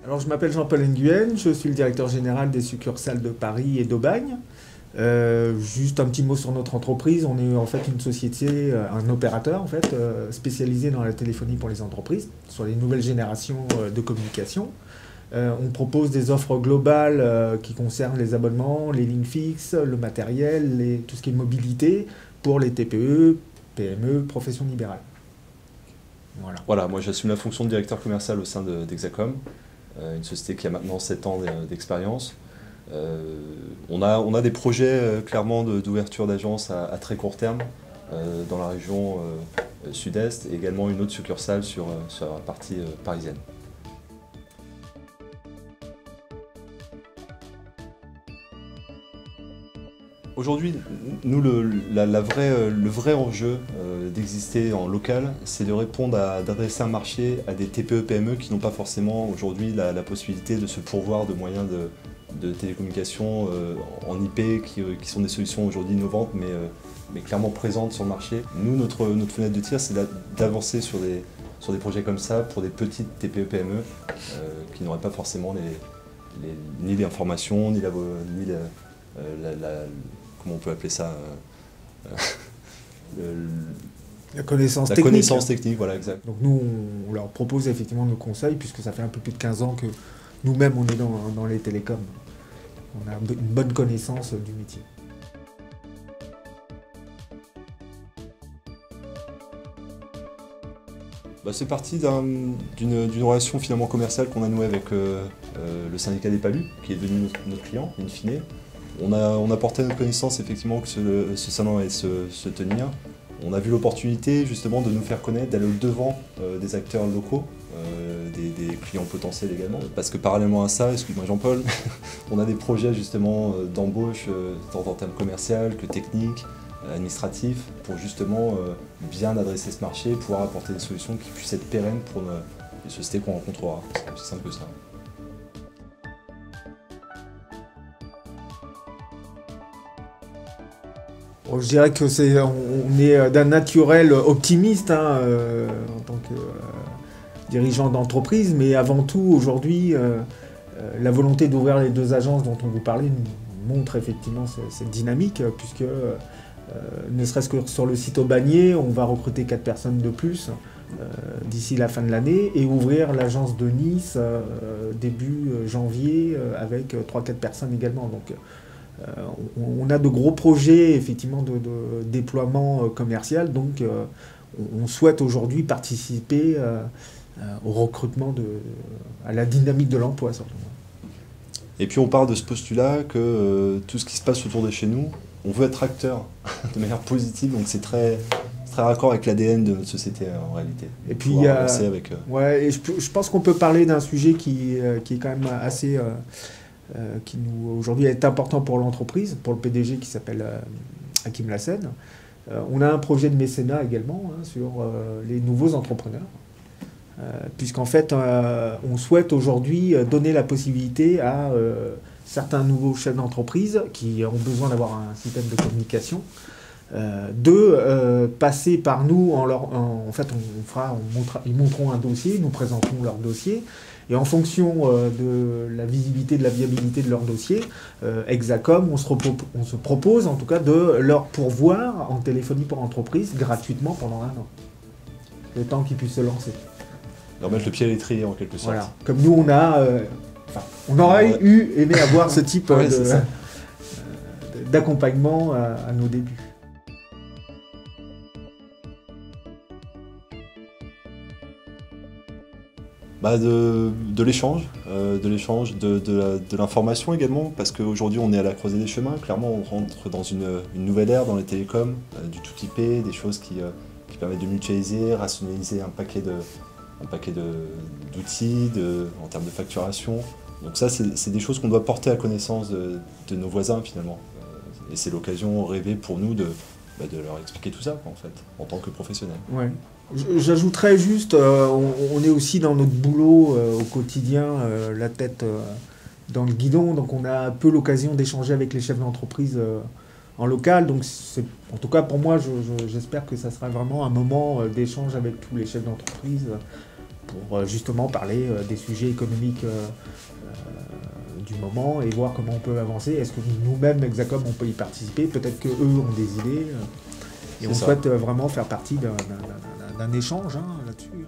Alors, je m'appelle Jean-Paul Nguyen, je suis le directeur général des succursales de Paris et d'Aubagne. Juste un petit mot sur notre entreprise. On est en fait une société, un opérateur en fait, spécialisé dans la téléphonie pour les entreprises, sur les nouvelles générations de communication. On propose des offres globales qui concernent les abonnements, les lignes fixes, le matériel, tout ce qui est mobilité pour les TPE, PME, professions libérales. Voilà, moi j'assume la fonction de directeur commercial au sein d'Hexacom, une société qui a maintenant 7 ans d'expérience. On a des projets clairement d'ouverture d'agence à très court terme dans la région sud-est et également une autre succursale sur la partie parisienne. Aujourd'hui, nous, le vrai enjeu d'exister en local, c'est de répondre d'adresser un marché à des TPE-PME qui n'ont pas forcément aujourd'hui la possibilité de se pourvoir de moyens de télécommunications en IP qui sont des solutions aujourd'hui innovantes mais clairement présentes sur le marché. Nous, notre fenêtre de tir, c'est d'avancer sur des projets comme ça pour des petites TPE-PME qui n'auraient pas forcément ni l'information, ni comment on peut appeler ça La connaissance la technique. connaissance technique, voilà, exact. Donc nous, on leur propose effectivement nos conseils, puisque ça fait un peu plus de 15 ans que nous-mêmes, on est dans les télécoms. On a une bonne connaissance du métier. C'est parti d'une relation finalement commerciale qu'on a nouée avec le syndicat des PALU, qui est devenu notre client, in fine. On a porté notre connaissance effectivement que ce salon allait se tenir. On a vu l'opportunité justement de nous faire connaître, d'aller au-devant des acteurs locaux, des clients potentiels également. Parce que parallèlement à ça, excuse-moi Jean-Paul, on a des projets justement d'embauche tant en termes commercial que techniques, administratifs, pour justement bien adresser ce marché, pouvoir apporter des solutions qui puissent être pérennes pour les sociétés qu'on rencontrera. C'est aussi simple que ça. Bon, je dirais que on est d'un naturel optimiste en tant que dirigeant d'entreprise, mais avant tout aujourd'hui, la volonté d'ouvrir les deux agences dont on vous parlait nous montre effectivement cette dynamique, puisque ne serait-ce que sur le site Aubagnais, on va recruter 4 personnes de plus d'ici la fin de l'année et ouvrir l'agence de Nice début janvier avec 3-4 personnes également. Donc, on a de gros projets effectivement de déploiement commercial, donc on souhaite aujourd'hui participer au recrutement, à la dynamique de l'emploi surtout. Et puis on part de ce postulat que tout ce qui se passe autour de chez nous, on veut être acteur de manière positive, donc c'est très raccord avec l'ADN de notre société en réalité. Et puis ouais, et je pense qu'on peut parler d'un sujet qui est quand même assez qui nous aujourd'hui est important pour l'entreprise, pour le PDG qui s'appelle Hakim Lassen. On a un projet de mécénat également sur les nouveaux entrepreneurs, puisqu'en fait on souhaite aujourd'hui donner la possibilité à certains nouveaux chefs d'entreprise qui ont besoin d'avoir un système de communication de passer par nous. En fait, ils montreront un dossier, nous présenterons leur dossier, et en fonction de la visibilité, de la viabilité de leur dossier, Hexacom, on se propose en tout cas de leur pourvoir en téléphonie pour entreprise gratuitement pendant 1 an, le temps qu'ils puissent se lancer. Leur mettre le pied à l'étrier en quelque sorte. Voilà. Comme nous, on aurait aimé avoir ce type d'accompagnement à nos débuts. De l'échange, de l'information également, parce qu'aujourd'hui on est à la croisée des chemins. Clairement, on rentre dans une nouvelle ère dans les télécoms, du tout IP, des choses qui permettent de mutualiser, rationaliser un paquet d'outils en termes de facturation. Donc ça, c'est des choses qu'on doit porter à connaissance de nos voisins finalement. Et c'est l'occasion rêvée pour nous de leur expliquer tout ça, en fait, en tant que professionnels. Ouais. J'ajouterais juste, on est aussi dans notre boulot au quotidien, la tête dans le guidon, donc on a un peu l'occasion d'échanger avec les chefs d'entreprise en local. Donc en tout cas pour moi, j'espère que ça sera vraiment un moment d'échange avec tous les chefs d'entreprise pour justement parler des sujets économiques du moment et voir comment on peut avancer. Est-ce que nous-mêmes, Hexacom, on peut y participer? Peut-être qu'eux ont des idées. Et on souhaite vraiment faire partie d'un échange là-dessus.